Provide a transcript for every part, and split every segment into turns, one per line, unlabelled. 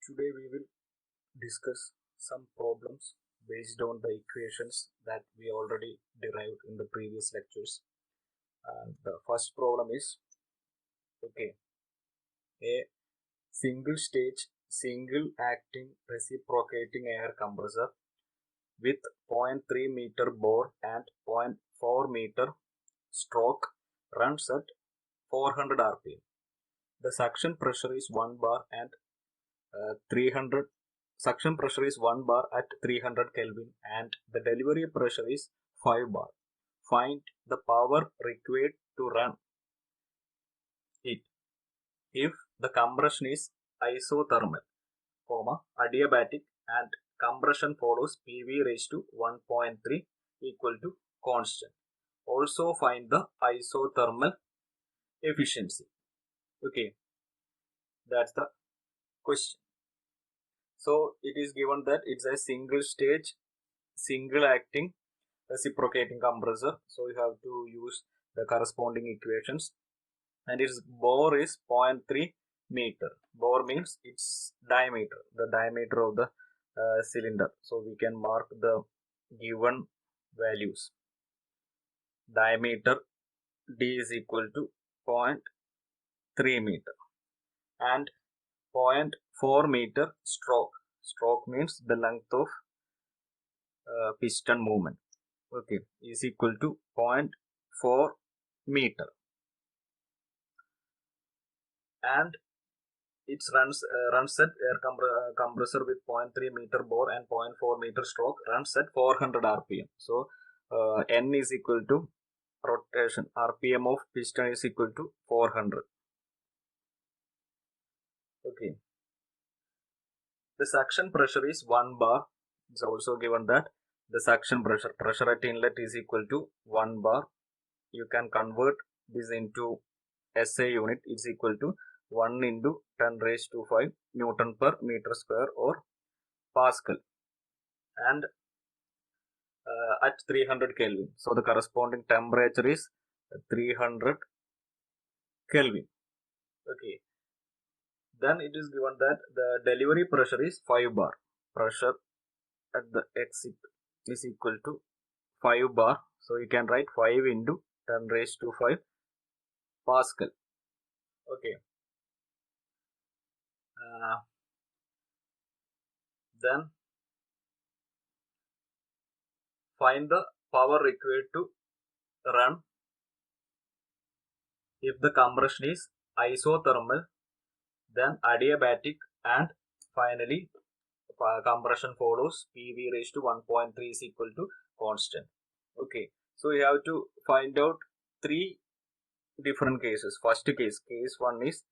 Today we will discuss some problems based on the equations that we already derived in the previous lectures. And the first problem is a single stage, single acting reciprocating air compressor with 0.3 meter bore and 0.4 meter stroke runs at 400 rpm. The suction pressure is 1 bar and 300 suction pressure is 1 bar at 300 Kelvin and the delivery pressure is 5 bar. Find the power required to run it if the compression is isothermal, adiabatic and compression follows PV raised to 1.3 equal to constant. Also find the isothermal efficiency. Okay, that's the question. So it is given that it's a single stage, single acting reciprocating compressor. So you have to use the corresponding equations, and its bore is 0.3 meter. Bore means its diameter, the diameter of the cylinder. So we can mark the given values. Diameter D is equal to 0.3 meter and 0.4 meter stroke. Stroke means the length of piston movement. Okay, is equal to 0.4 meter, and it runs at air compressor with 0.3 meter bore and 0.4 meter stroke runs at 400 rpm. So N is equal to rotation, rpm of piston is equal to 400. Okay, the suction pressure is 1 bar. It's also given that the suction pressure at inlet is equal to 1 bar. You can convert this into SI unit. Is equal to 1 into 10 raised to 5 Newton per meter square or Pascal, and at 300 Kelvin. So the corresponding temperature is 300 Kelvin. Okay. Then it is given that the delivery pressure is 5 bar. Pressure at the exit is equal to 5 bar. So you can write 5 into 10 raised to 5 Pascal. Okay. Then find the power required to run if the compression is isothermal, then adiabatic, and finally compression follows PV raised to 1.3 is equal to constant. Okay, so you have to find out three different cases. First case 1 is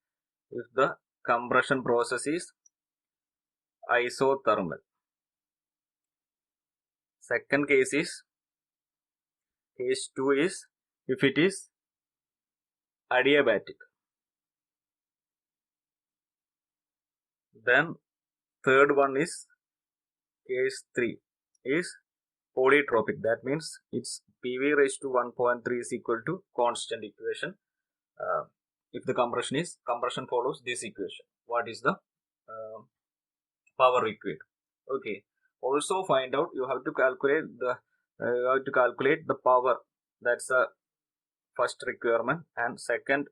if the compression process is isothermal. Second case 2 is if it is adiabatic. Then third one is case 3 is polytropic. That means its PV raised to 1.3 is equal to constant equation. If the compression follows this equation, what is the power required? Okay. Also find out, you have to calculate the power. That's the first requirement, and second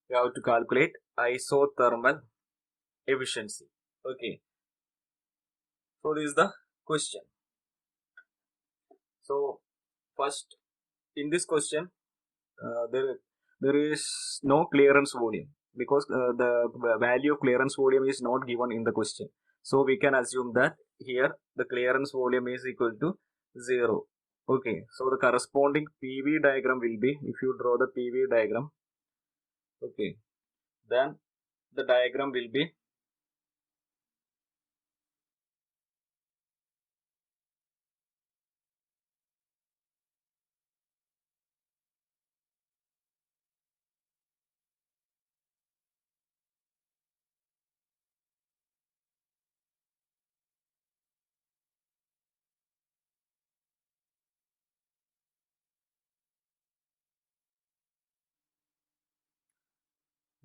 you have to calculate isothermal efficiency. Okay. So this is the question. So first, in this question, there is no clearance volume because the value of clearance volume is not given in the question. So we can assume that here the clearance volume is equal to 0. Okay, so the corresponding PV diagram will be, if you draw the PV diagram, okay, then the diagram will be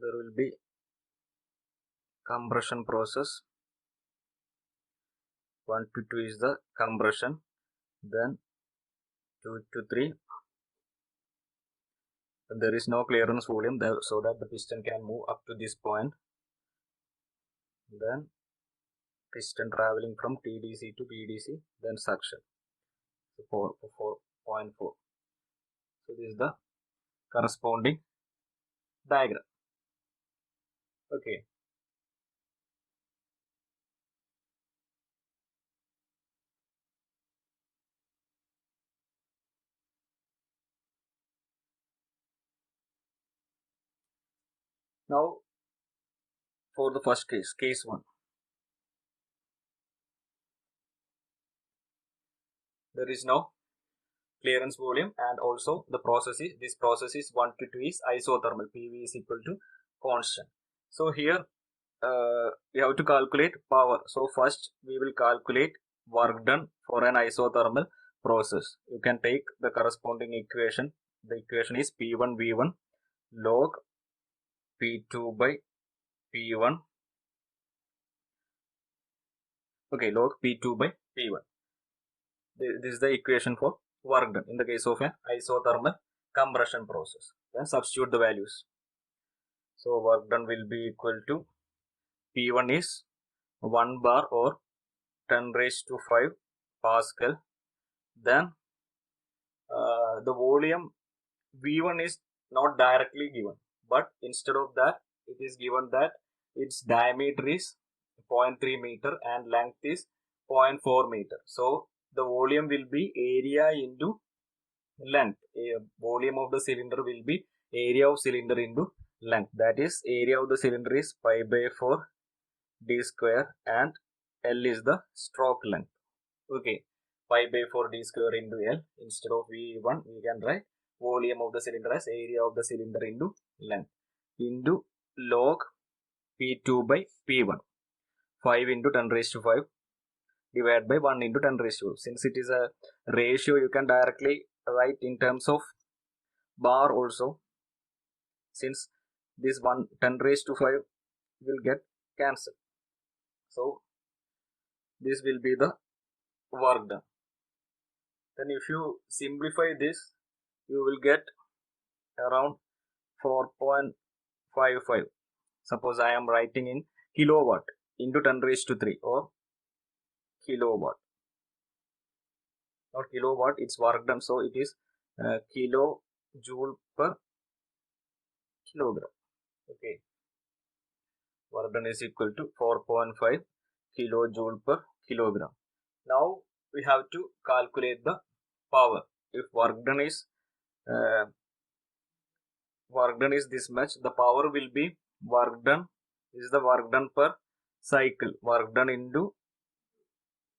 there will be compression process. 1 to 2 is the compression, then 2 to 3 there is no clearance volume there, so that the piston can move up to this point, then piston traveling from TDC to PDC, then suction. So 4.4. So this is the corresponding diagram. Okay. Now for the first case, case 1. There is no clearance volume, and also the process is, this process is 1 to 2 is isothermal, PV is equal to constant. So here we have to calculate power. So first we will calculate work done for an isothermal process. You can take the corresponding equation. The equation is P1 V1 log P2 by P1. Okay, log P2 by P1. This is the equation for work done in the case of an isothermal compression process. Then substitute the values. So work done will be equal to P1 is 1 bar or 10 raised to 5 Pascal. Then the volume V1 is not directly given, but instead of that it is given that its diameter is 0.3 meter and length is 0.4 meter. So the volume will be area into length. Volume of the cylinder will be area of cylinder into length. That is, area of the cylinder is pi by 4 d square and L is the stroke length. Okay, pi by 4 d square into L. Instead of V1 we can write volume of the cylinder as area of the cylinder into length into log P2 by P1. 5 into 10 raised to 5 divided by 1 into 10 raised to 5. Since it is a ratio, you can directly write in terms of bar also. Since this 10 raised to 5 will get cancelled. So this will be the work done. Then if you simplify this, you will get around 4.55. Suppose I am writing in kilowatt into 10 raised to 3 or kilowatt. Not kilowatt, it's work done, so it is kilojoule per kilogram. Okay, work done is equal to 4.5 kilojoule per kilogram. Now we have to calculate the power. If work done is this much, the power will be work done. This is the work done per cycle. Work done into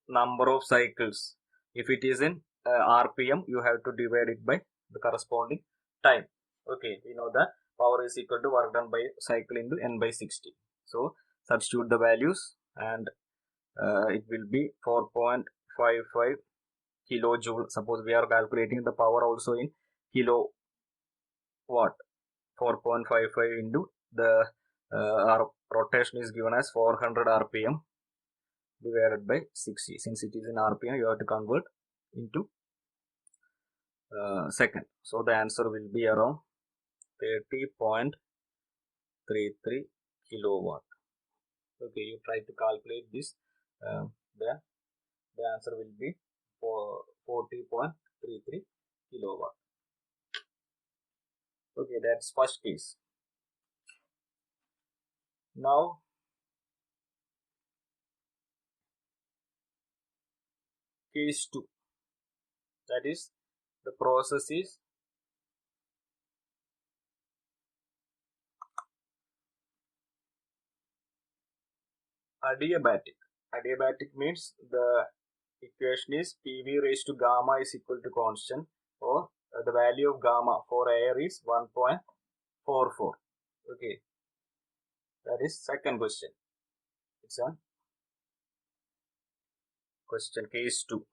number of cycles. If it is in RPM, you have to divide it by the corresponding time. Okay, we know that power is equal to work done by cycle into N by 60. So substitute the values and it will be 4.55 kilojoule. Suppose we are calculating the power also in kilowatt. 4.55 into the rotation is given as 400 RPM divided by 60. Since it is in RPM, you have to convert into second. So the answer will be around 30.33 kilowatt. Okay, you try to calculate this, then the answer will be 40.33 kilowatt. Okay, that's first case. Now case 2, that is, the process is adiabatic. Adiabatic means the equation is PV raised to gamma is equal to constant, or the value of gamma for air is 1.44. Okay, that is second question. It's on question case 2.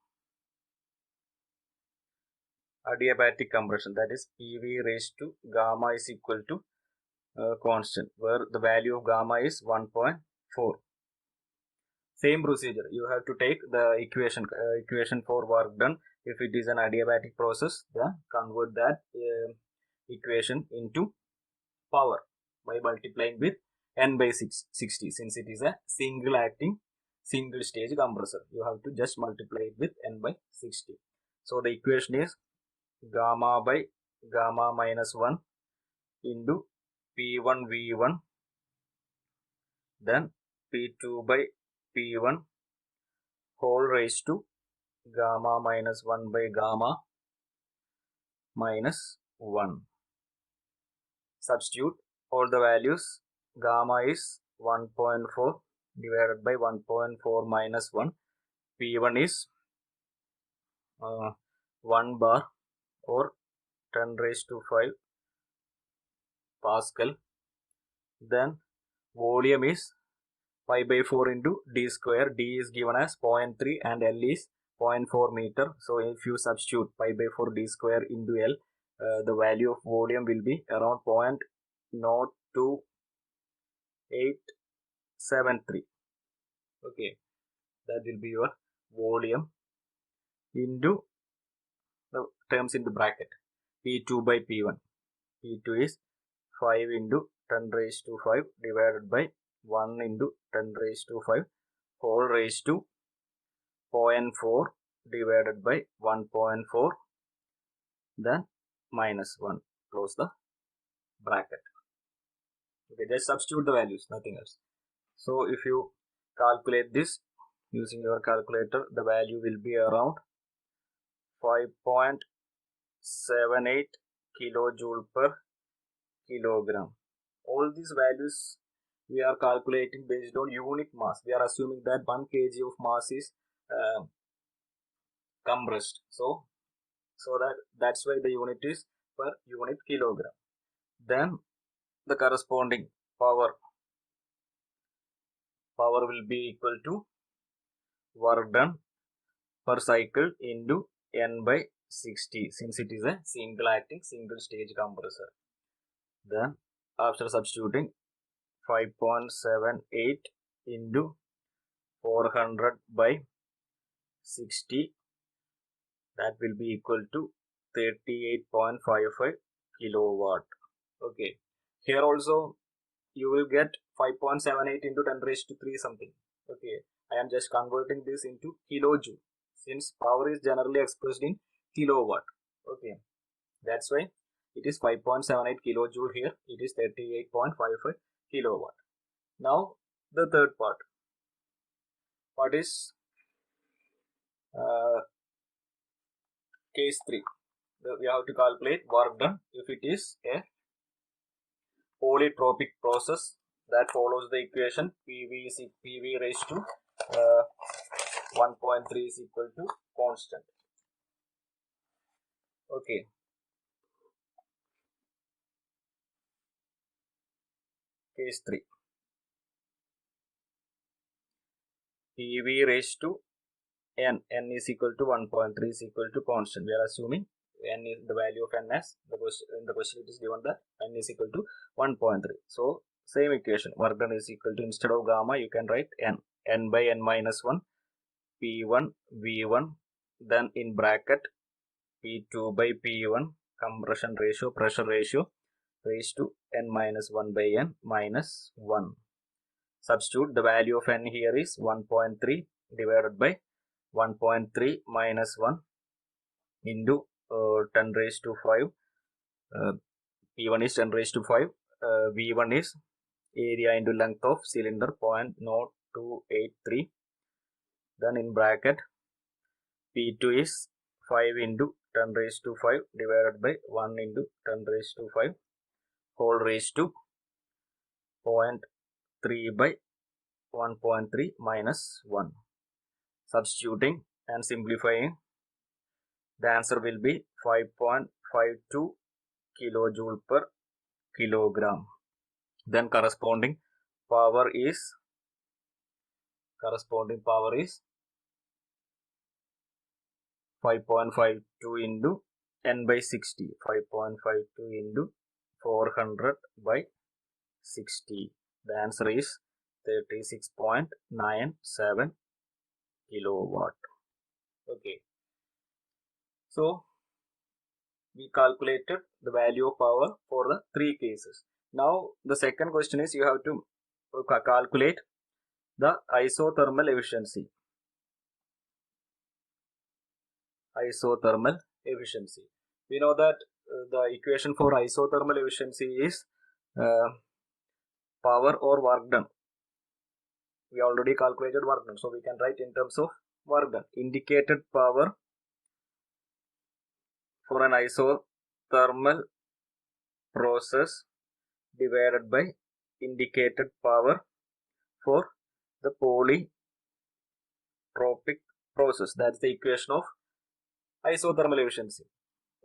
Adiabatic compression, that is PV raised to gamma is equal to constant, where the value of gamma is 1.44. 4. Same procedure, you have to take the equation for work done. If it is an adiabatic process, then convert that equation into power by multiplying with n by 60. Since it is a single acting single stage compressor, you have to just multiply it with n by 60. So the equation is gamma by gamma minus 1 into P1 V1, then P2 by P1 whole raised to gamma minus 1 by gamma minus 1. Substitute all the values. Gamma is 1.4 divided by 1.4 minus 1. P1 is 1 bar or 10 raised to 5 Pascal. Then volume is pi by 4 into d square. D is given as 0.3 and L is 0.4 meter. So if you substitute pi by 4 d square into L, the value of volume will be around 0.02873. Okay, that will be your volume into the terms in the bracket. P2 by P1. P2 is 5 into 10 raised to 5 divided by 1 into 10 raised to 5 whole raised to 0.4 divided by 1.4, then minus 1. Close the bracket. Okay, just substitute the values, nothing else. So if you calculate this using your calculator, the value will be around 5.78 kilojoule per kilogram. All these values we are calculating based on unit mass. We are assuming that 1 kg of mass is compressed. So that's why the unit is per unit kilogram. Then the corresponding power will be equal to work done per cycle into n by 60, since it is a single acting single stage compressor. Then after substituting 5.78 into 400 by 60, that will be equal to 38.55 kilowatt. Okay, here also you will get 5.78 into 10 raised to 3 something. Okay, I am just converting this into kilojoule, since power is generally expressed in kilowatt. Okay, that's why it is 5.78 kilojoule here. It is 38.55 kilowatt. Now the third part. What is case 3? We have to calculate work done if it is a polytropic process that follows the equation PV raised to 1.3 is equal to constant. Okay, case 3. PV raised to n is equal to 1.3 is equal to constant. We are assuming n is the value of n as in the question it is given that n is equal to 1.3. So same equation, work done is equal to, instead of gamma you can write n by n minus 1 P1 V1, then in bracket P2 by P1 compression ratio pressure ratio raised to n minus 1 by n minus 1. Substitute the value of n here is 1.3 divided by 1.3 minus 1 into 10 raised to 5. P1 is 10 raised to 5. V1 is area into length of cylinder 0.0283. Then in bracket P2 is 5 into 10 raised to 5 divided by 1 into 10 raised to 5 whole raised to 0.3 by 1.3 minus 1. Substituting and simplifying, the answer will be 5.52 kilojoule per kilogram. Then corresponding power is 5.52 into n by 60. 5.52 into 400 by 60. The answer is 36.97 kilowatt. Okay, so we calculated the value of power for the three cases. Now the second question is you have to calculate the isothermal efficiency. Isothermal efficiency. We know that the equation for isothermal efficiency is power or work done. We already calculated work done, so we can write in terms of work done. Indicated power for an isothermal process divided by indicated power for the polytropic process. That's the equation of isothermal efficiency.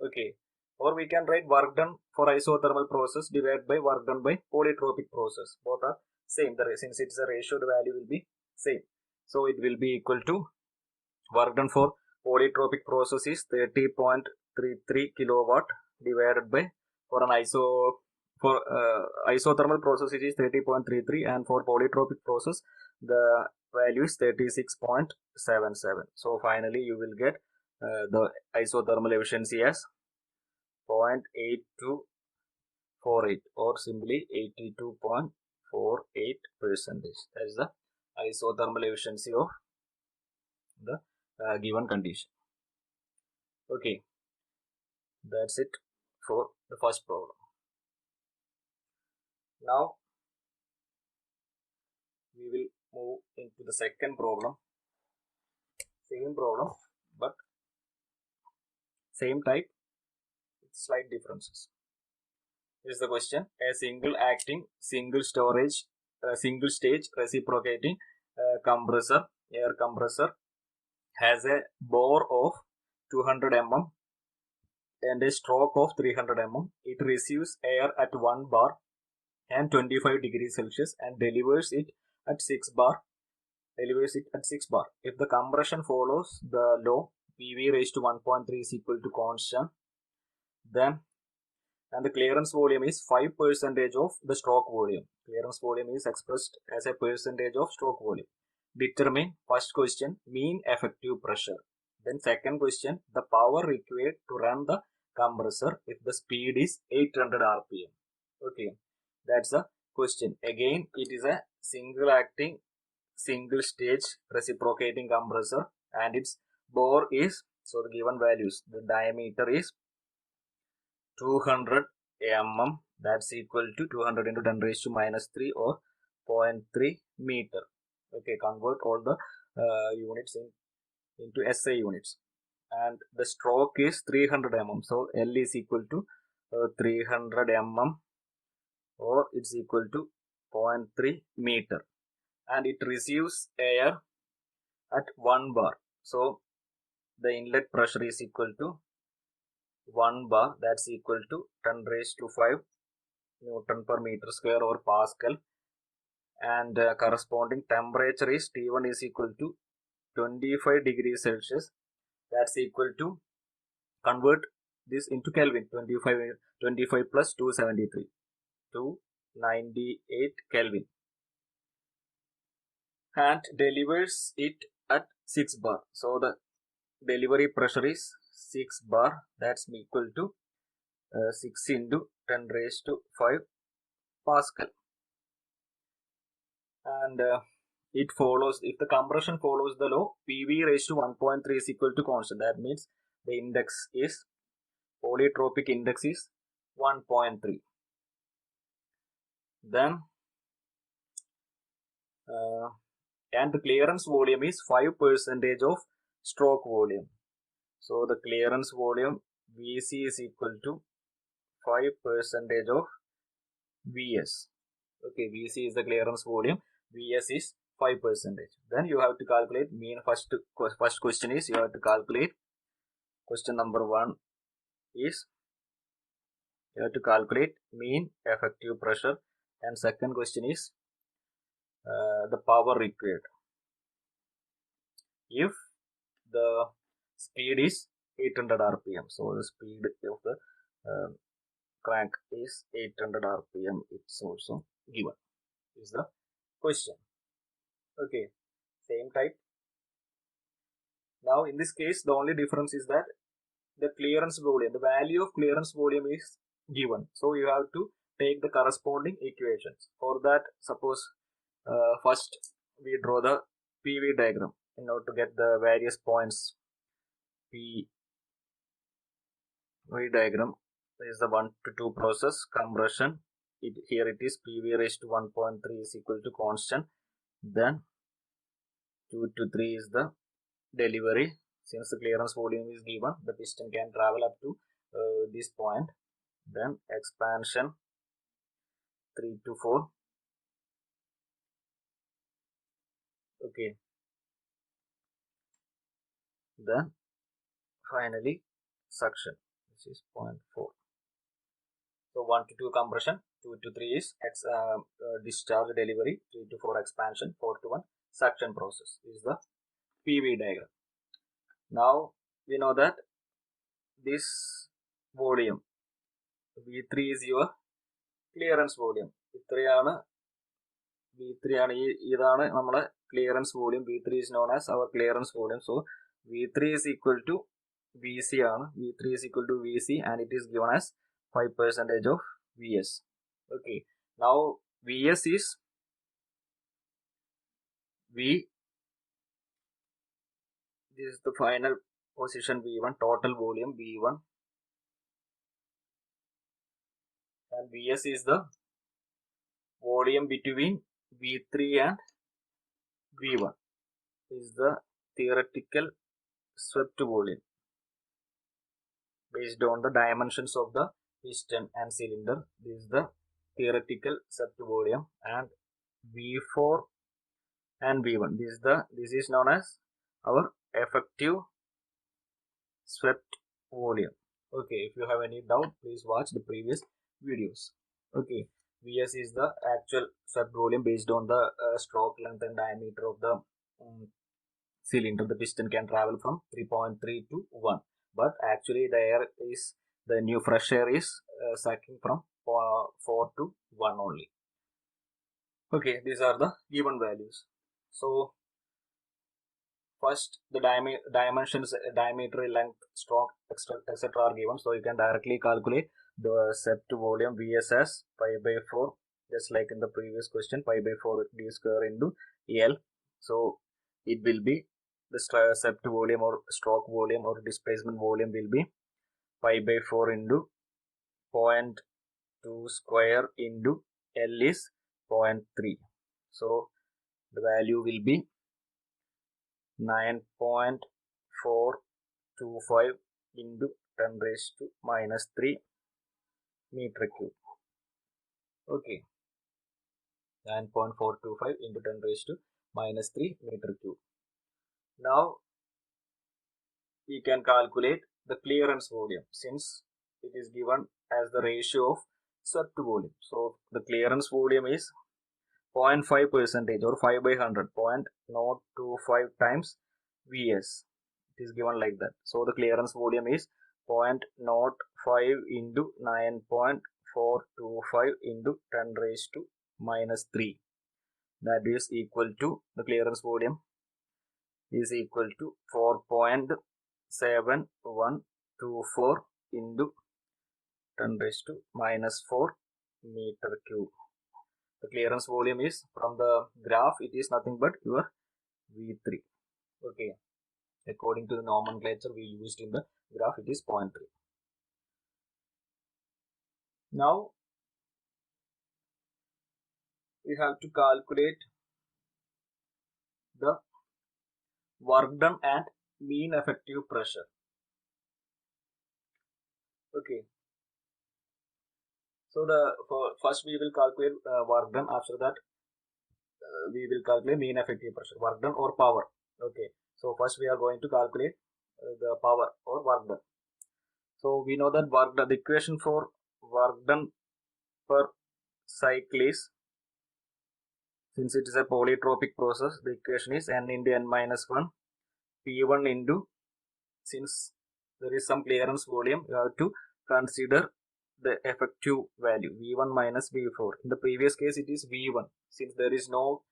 Okay, or we can write work done for isothermal process divided by work done by polytropic process. Both are same. Since it's a ratio, the value will be same. So it will be equal to work done for polytropic process is 30.33 kilowatt divided by for an isothermal process it is 30.33, and for polytropic process the value is 36.77. So finally you will get the isothermal efficiency as 0.8248 or simply 82.48%. That is the isothermal efficiency of the given condition. Okay, that's it for the first problem. Now we will move into the second problem. Same problem but same type with slight differences. Here's the question: a single acting, single stage reciprocating air compressor has a bore of 200 mm and a stroke of 300 mm. It receives air at 1 bar and 25 degrees Celsius and delivers it at 6 bar. If the compression follows the law PV raised to 1.3 is equal to constant, then and the clearance volume is 5% of the stroke volume. Clearance volume is expressed as a percentage of stroke volume. Determine, first question, mean effective pressure. Then second question, the power required to run the compressor if the speed is 800 rpm. Okay, that's the question. Again, it is a single acting, single stage reciprocating compressor and its bore is, so the given values, the diameter is 200 mm, that's equal to 200 into 10 raised to minus 3 or 0.3 meter. Okay, convert all the units into SI units, and the stroke is 300 mm, so L is equal to 300 mm or it's equal to 0.3 meter, and it receives air at 1 bar, so the inlet pressure is equal to 1 bar, that's equal to 10 raised to 5 Newton per meter square or Pascal, and corresponding temperature is T1 is equal to 25 degrees Celsius, that's equal to, convert this into Kelvin, 25 plus 273, 298 Kelvin, and delivers it at 6 bar, so the delivery pressure is 6 bar, that's equal to 6 into 10 raised to 5 Pascal, and it follows, if the compression follows the law, PV raised to 1.3 is equal to constant. That means the index is, polytropic index is 1.3. Then and the clearance volume is 5% of stroke volume. So the clearance volume VC is equal to 5% of VS. Okay, VC is the clearance volume, VS is 5%. Then you have to calculate mean. First question is you have to calculate, question number 1 is you have to calculate mean effective pressure, and second question is the power required if the speed is 800 rpm. So the speed of the crank is 800 rpm, it's also given, is the question. Okay, same type. Now in this case, the only difference is that the clearance volume, the value of clearance volume is given. So you have to take the corresponding equations. For that, suppose first we draw the PV diagram in order to get the various points. PV diagram is the 1 to 2 process compression. Here it is PV raised to 1.3 is equal to constant. Then 2 to 3 is the delivery. Since the clearance volume is given, the piston can travel up to this point. Then expansion 3 to 4. Okay. Then finally suction. This is 0.4. So 1 to 2 compression, 2 to 3 is discharge delivery, 3 to 4 expansion, 4 to 1 suction process. This is the PV diagram. Now we know that this volume V3 is your clearance volume. V3 ആണ് ഇതാണ് നമ്മുടെ clearance volume. V3 is known as our clearance volume. So V3 is equal to VC ആണ്. V3 is equal to VC and it is given as 5% of VS. Okay. Now VS is this is the final position V1, total volume V1, and VS is the volume between V3 and V1. Is the theoretical swept volume based on the dimensions of the piston and cylinder. This is the theoretical swept volume, and V4 and V1. This is known as our effective swept volume. Okay, if you have any doubt, please watch the previous videos. Okay, VS is the actual swept volume based on the stroke length and diameter of the cylinder. The piston can travel from 3.3 to 1, but actually the new fresh air is sucking from 4 to 1 only. Okay, these are the given values. So first the dimensions, diameter, length, stroke, etc. are given. So you can directly calculate the swept volume VS as pi by 4, just like in the previous question, pi by 4 d square into L. So it will be the swept volume or stroke volume or displacement volume will be pi by 4 into 0.2 square into L is 0.3. So the value will be 9.425 into 10 raised to minus 3 meter cube. Okay, 9.425 into 10 raised to minus 3 meter cube. Now we can calculate the clearance volume since it is given as the ratio of swept volume. So the clearance volume is 0.5% or 5 by 100, 0.025 times VS. It is given like that. So the clearance volume is 0.05 into 9.425 into 10 raised to minus 3. That is equal to, the clearance volume is equal to 4.7124 into 10 raised to minus 4 meter cube. The clearance volume is, from the graph, it is nothing but your V3. Okay, according to the nomenclature we used in the graph, it is 0.3. Now we have to calculate the work done and mean effective pressure. Okay, so first we will calculate work done. After that we will calculate mean effective pressure, work done or power. Okay, so first we are going to calculate the power or work done. So we know that work done, the equation for work done per cycle is, since it is a polytropic process, the equation is n into n minus 1 P1 into, since there is some clearance volume, you have to consider the effective value V1 minus V4. In the previous case it is V1, since there is no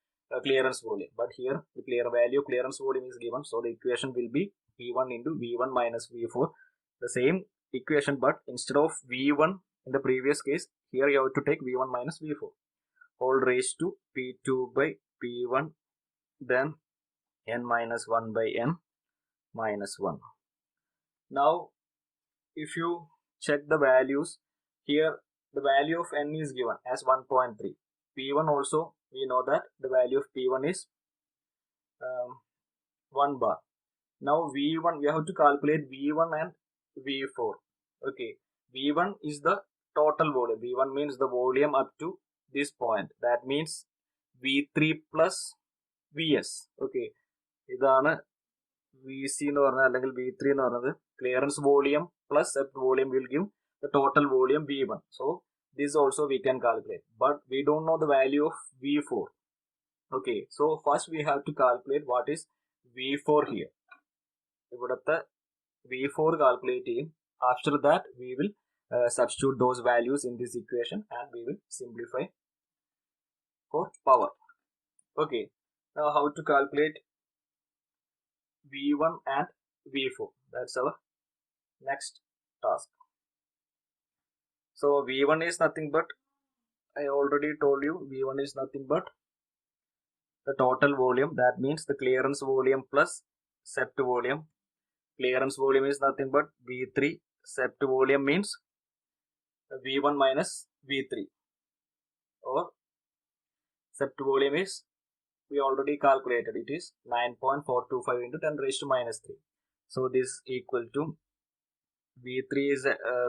clearance volume, but here the value of clearance volume is given, so the equation will be V1 into V1 minus V4, the same equation, but instead of V1 in the previous case, here you have to take V1 minus V4 whole raised to P2 by P1, then n minus 1 by n minus 1. Now if you check the values, here the value of n is given as 1.3. P1 also, we know that the value of P1 is 1 bar. Now V1, we have to calculate V1 and V4. Okay, V1 is the total volume. V1 means the volume up to this point. That means V3 plus Vs. Okay, ഇതാണ് VC എന്ന് പറഞ്ഞാൽ അല്ലെങ്കിൽ V3 എന്ന് പറയുന്നത് clearance volume plus sept volume will give the total volume V1. So this also we can calculate, but we don't know the value of V4. Okay, so first we have to calculate what is V4 here. ഇവിടുത്തെ V4 calculate ചെയ്യും. After that we will substitute those values in this equation and we will simplify for power. Okay, now how to calculate V1 and V4, that's our next task. So V1 is nothing but, I already told you, V1 is nothing but the total volume, that means the clearance volume plus sept volume. Clearance volume is nothing but V3, sept volume means V1 minus V3, or sept volume is, we already calculated, it is 9.425 into 10 raised to minus 3. So this equal to V3 is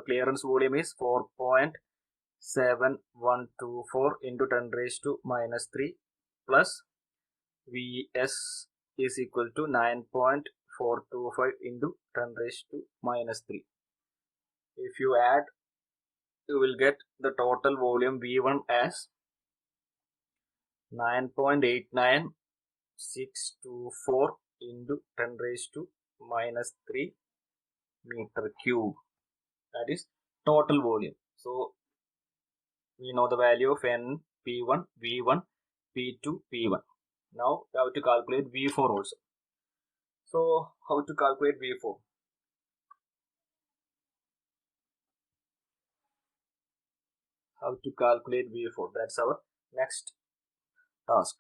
clearance volume is 4.7124 into 10 raised to minus 3 plus Vs is equal to 9.425 into 10 raised to minus 3. If you add, you will get the total volume V1 as 9.89624 into 10 raised to minus 3 meter cube. That is total volume. So we know the value of N, P1, V1, P2, P1. Now we have to calculate V4 also. So how to calculate V4? How to calculate V4? That's our next task.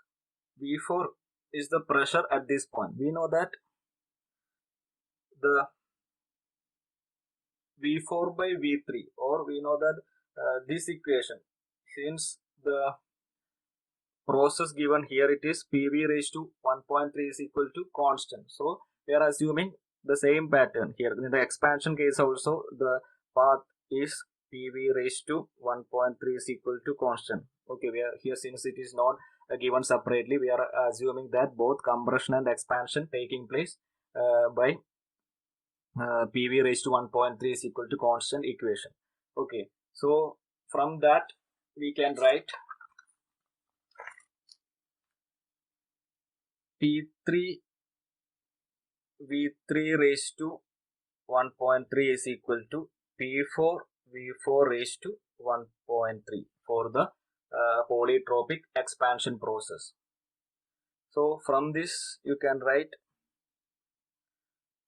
V4 is the pressure at this point. We know that the V4 by V3, or we know that this equation, since the process given here, it is PV raised to 1.3 is equal to constant. So we are assuming the same pattern here. In the expansion case also, the path is PV raised to 1.3 is equal to constant. Okay, we are here, since it is not given separately, we are assuming that both compression and expansion taking place by PV raised to 1.3 is equal to constant equation. Okay, so from that we can write P3 V3 raised to 1.3 is equal to P4 V4 raised to 1.3 for the polytropic expansion process. So from this you can write,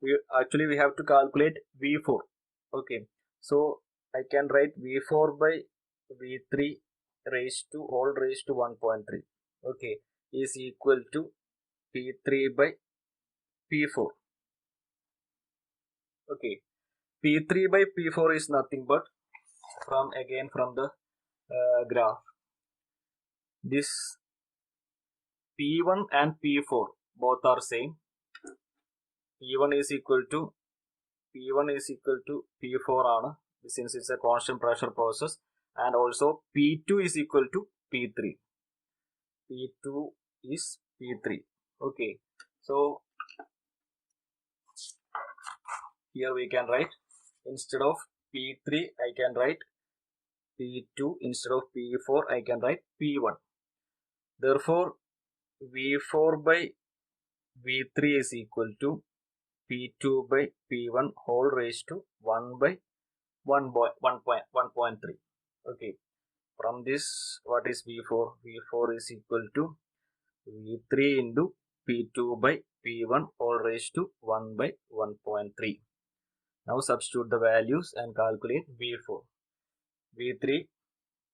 we have to calculate V4. Okay, so I can write V4 by V3 raised to whole raised to 1.3. okay, is equal to P3 by P4. Okay, P3 by P4 is nothing but, from the graph, this P1 and P4 both are same. P1 is equal to P4 ആണ്, since it's a constant pressure process, and also P2 is equal to P3. P2 is P3. Okay, so here we can write, instead of P3 I can write P2, instead of P4 I can write P1. Therefore V4 by V3 is equal to P2 by P1 whole raised to 1 by 1.3. Okay, from this what is V4? V4 is equal to V3 into P2 by P1 all raised to 1 by 1.3. Now substitute the values and calculate V4. V3,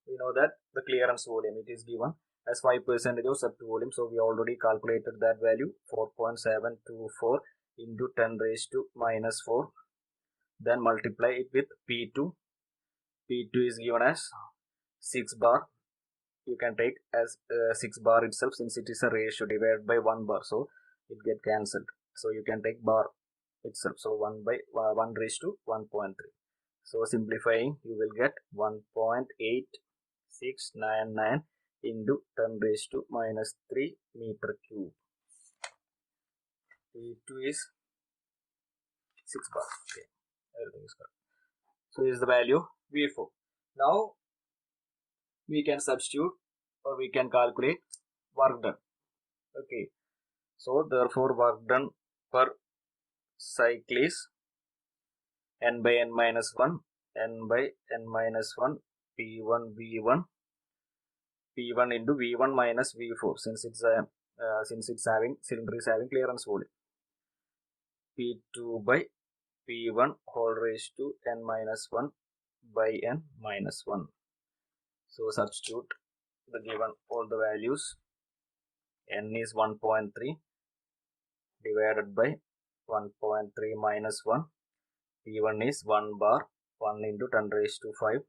we know that the clearance volume, it is given as 5% of swept volume. So we already calculated that value, 4.724 into 10 raised to minus 4. Then multiply it with P2. P2 is given as 6 bar. You can take as 6 bar itself, since it is a ratio divided by 1 bar, so it get cancelled. So you can take bar itself, so 1 by 1 raised to 1.3. so simplifying, you will get 1.8699 into 10 raised to minus 3 meter cube. P2 is 6 bar. Okay, everything is correct. So this is the value V4. Now we can substitute, or we can calculate work done. Okay, so therefore work done per cycle is n by n minus 1, n by n minus 1, P1 V1, P1 into V1 minus V4, since it's having cylinder is having clearance volume. P2 by P1 whole raised to n minus 1 by n minus 1. So substitute the given all the values. N is 1.3 divided by 1.3 minus 1. P1 is 1 bar, 1 into 10 raised to 5.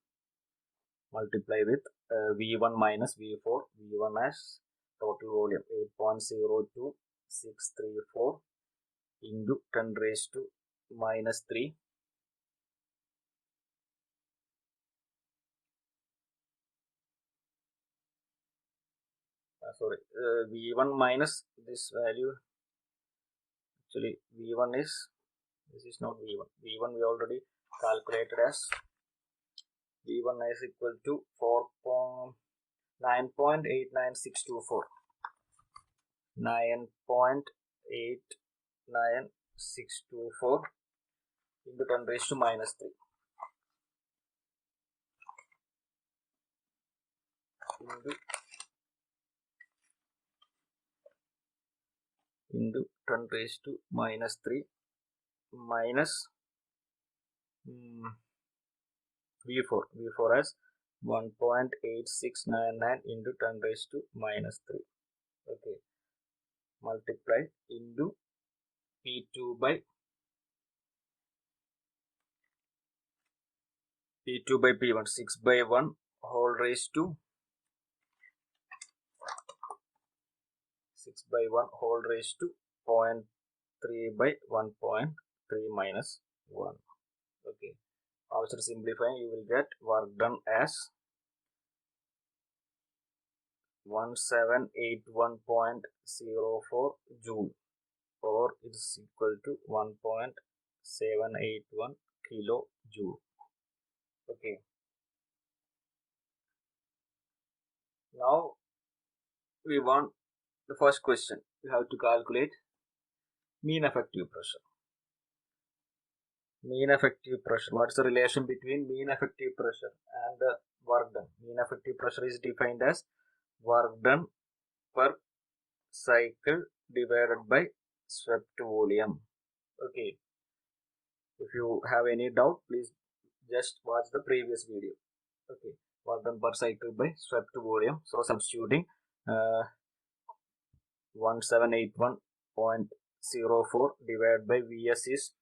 Multiply with V1 minus V4. V1 as total volume 8.02634 into 10 raised to minus 3. V1 minus this value. Actually, V1 is, this is not V1. V1 we already calculated as V1 is equal to 9.89624. 9.89624 into 10 raised to minus 3 into 10 raised to minus 3 minus V4. V4 as 1.8699 into 10 raised to minus 3. Okay, multiply into P2 by P1, 6 by 1 whole raised to 6 by 1 whole raised to 0.3 by 1.3 minus 1. Okay, after simplifying, you will get work done as 1781.04 joule, or it is equal to 1.781 kilojoule. Okay, now we want the first question. You have to calculate mean effective pressure. Mean effective pressure. What is the relation between mean effective pressure and the work done? Mean effective pressure is defined as work done per cycle divided by swept volume. Okay, if you have any doubt, please just watch the previous video. Okay, work done per cycle by swept volume. So substituting 1781.04 divided by Vs is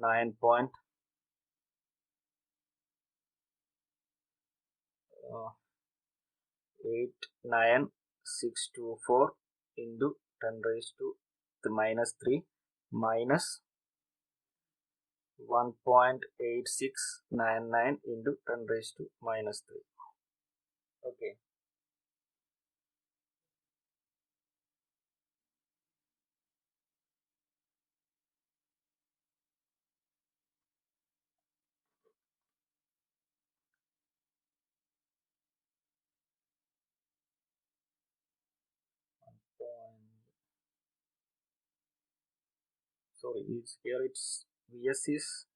9.89624 into 10 raised to the minus 3 minus 1.8699 into 10 raised to minus 3. Okay, sorry, it's here, it's Vs is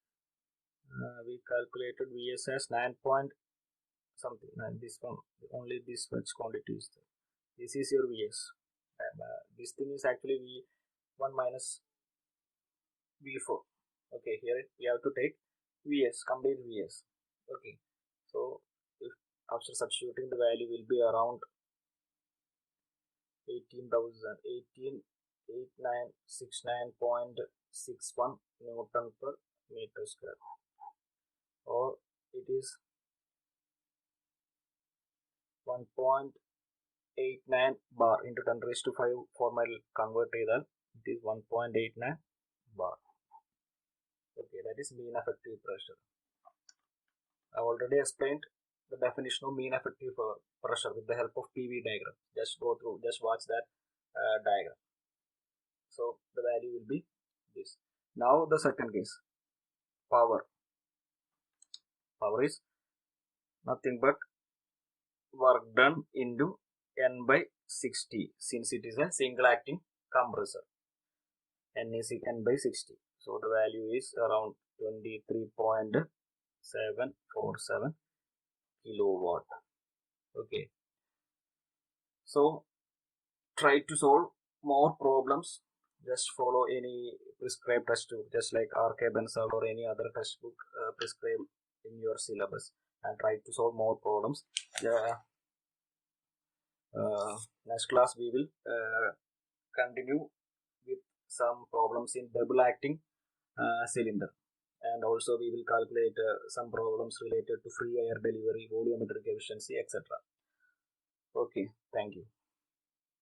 we calculated Vs as 9 point something, and this one only this much quantity is there. This is your Vs, and this thing is actually V1 minus V4. Okay, here we have to take Vs, complete Vs. Okay, so if after substituting, the value will be around 18,000, 8969.61 Newton per meter square, or it is 1.89 bar into 10 raised to 5 formal convert either. It is 1.89 bar. Okay, that is mean effective pressure. I already explained the definition of mean effective pressure with the help of PV diagram. Just go through, just watch that diagram. So the value will be this. Now the second case, power. Power is nothing but work done into N by 60, since it is a single acting compressor. N is N by 60. So the value is around 23.747 kilowatt. Okay. So try to solve more problems. Just follow any prescribed textbook, just like RK Bensal or any other textbook prescribed in your syllabus, and try to solve more problems. Next class we will continue with some problems in double acting cylinder, and also we will calculate some problems related to free air delivery, volumetric efficiency, etc. Okay, thank you.